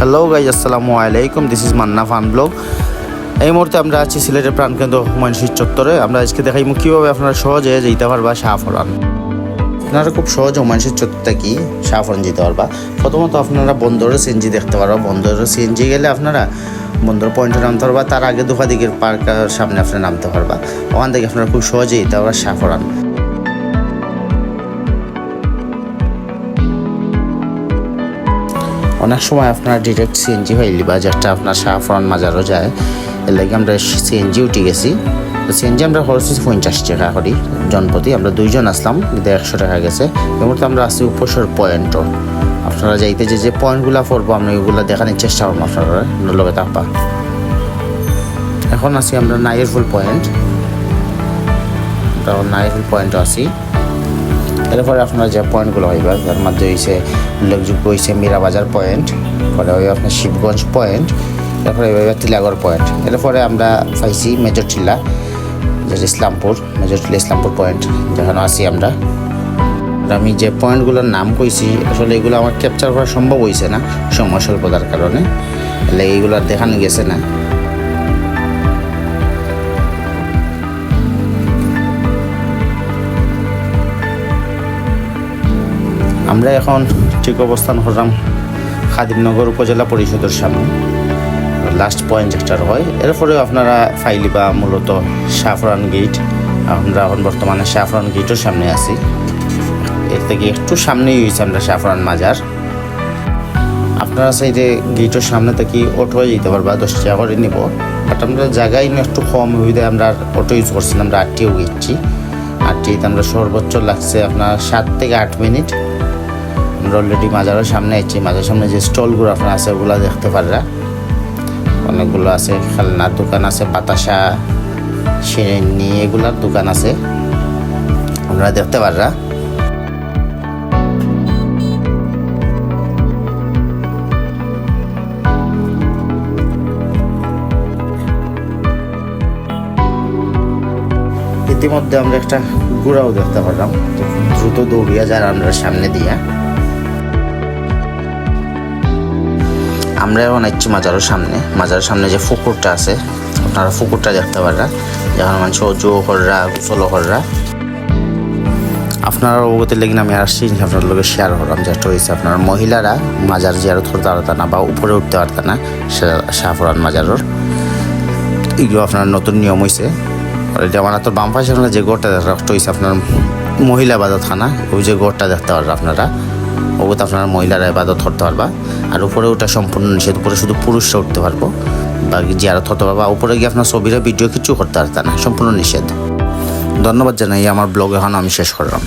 Hello guys, আসসালামু আলাইকুম। This is Manna fun blog. এই মুহূর্তে আমরা আছি সিলেটের প্রাণকেন্দ্র হুমায়ুন শহীদ চত্বরে। আমরা আজকে দেখাইমু কীভাবে আপনারা সহজে যেতে পারবা শাহফরান। আপনারা খুব সহজে হুমায়ুন শহীদ চত্বর থেকে শাহফরান যেতে পারবা। প্রথমত আপনারা বন্দরের সিএনজি দেখতে পারবা। বন্দরের সিএনজি গেলে আপনারা বন্দর পয়েন্টে নামতে পারবা, তার আগে দুফা দিকের পার্কের সামনে আপনারা নামতে পারবা। ওখান থেকে আপনারা খুব সহজে যেতে পারবা শাহফরান। অনেক সময় আপনার ডিরেক্ট সিএনজি হইলি বা যেটা আপনার শাহফরান মাজারও যায়, এর লাগে আমরা সিএনজি উঠে গেছি। তো সিএনজি আমরা খরচ 50 টাকা করি জনপ্রতি। আমরা দুইজন আসলাম, কিন্তু 100 টাকা গেছে। এই মুহূর্তে আমরা আসছি উপসর পয়েন্টও। আপনারা যাইতে যে পয়েন্টগুলো পড়বো আমরা ওইগুলো দেখানোর চেষ্টা করবো আপনারা লগে থাকবা। এখন আছি আমরা নাইরফুল পয়েন্ট। আমরা নাইরফুল পয়েন্টও আছি। এরপরে আপনার যে পয়েন্টগুলো হইবা তার মধ্যে হয়েছে উল্লেখযোগ্য হয়েছে মীরাবাজার পয়েন্ট, পরে ওই আপনার শিবগঞ্জ পয়েন্ট, এরপরে ওইভাবে তিলাগড় পয়েন্ট। এরপরে আমরা পাইছি মেজর টিলা, যেটা ইসলামপুর, মেজর টিলা ইসলামপুর পয়েন্ট, যেখানে আছি আমরা। আমি যে পয়েন্টগুলোর নাম কইছি আসলে এগুলো আমার ক্যাপচার করা সম্ভব হয়েছে না সময় স্বল্পতার কারণে, এলে এইগুলো দেখানো গেছে না। আমরা এখন ঠিক অবস্থান করলাম খাদিমনগর উপজেলা পরিষদের সামনে, লাস্ট পয়েন্ট যেটার হয়। এরপরেও আপনারা ফাইলিবা মূলত শাহফরান গেট। আমরা এখন বর্তমানে শাহফরান গেটের সামনে আছি। এর থেকে একটু সামনেই হয়েছে আমরা শাহফরান মাজার। আপনারা সাইডে গেটের সামনে থেকে অটো যেতে পারবা, 10 টাকা করে নিব। বাট আমরা জায়গায় একটু কম সুবিধায় আমরা অটো ইউজ করছি। আমরা 8টিও গেছি। 8টিতে আমরা সর্বোচ্চ লাগছে আপনার 7 থেকে 8 মিনিট। আমরা অলরেডি মাজারের সামনে আছি। মাজারের সামনে যে স্টলগুলো আপনার আছে ওগুলো দেখতে পাররা, অনেকগুলো আছে। খেলনার দোকান আছে, বাতাসা, সিন্নি, এগুলার দোকান আছে, আপনারা দেখতে পাররা। ইতিমধ্যে আমরা একটা ঘোড়াও দেখতে পারলাম, দ্রুত দৌড়িয়া যায় আমরা সামনে দিয়া। আমরা এখন আছি মাজারের সামনে। মাজারের সামনে যে পুকুরটা আছে আপনারা পুকুরটা দেখতে পাররা, যেখানে মানুষ অজু কররা, গোসল কররা। আপনারা অবগতির লেগে আমি আসছি আপনার লোকের শেয়ার করলাম, যেটা হয়েছে আপনার মহিলারা মাজার জিয়ারত করতে পারত না বা উপরে উঠতে পারত না শাহফরান মাজারের। এগুলো আপনার নতুন নিয়ম হয়েছে। যেমন তোর বাম পাশে আপনার যে গোড়টা দেখা হয়েছে আপনার মহিলা ইবাদতখানা, ওই যে গোড়টা দেখতে পারবেন আপনারা, ওগুলো আপনারা মহিলারা ইবাদত করতে পারবা। আর উপরে ওটা সম্পূর্ণ নিষেধ, উপরে শুধু পুরুষরা উঠতে পারবো বা জিয়ারত করতে পারবা। উপরে গিয়ে আপনার ছবিরা ভিডিও কিছু করতে পারত না, সম্পূর্ণ নিষেধ। ধন্যবাদ জানাই। আমার ব্লগ এখন আমি শেষ করলাম।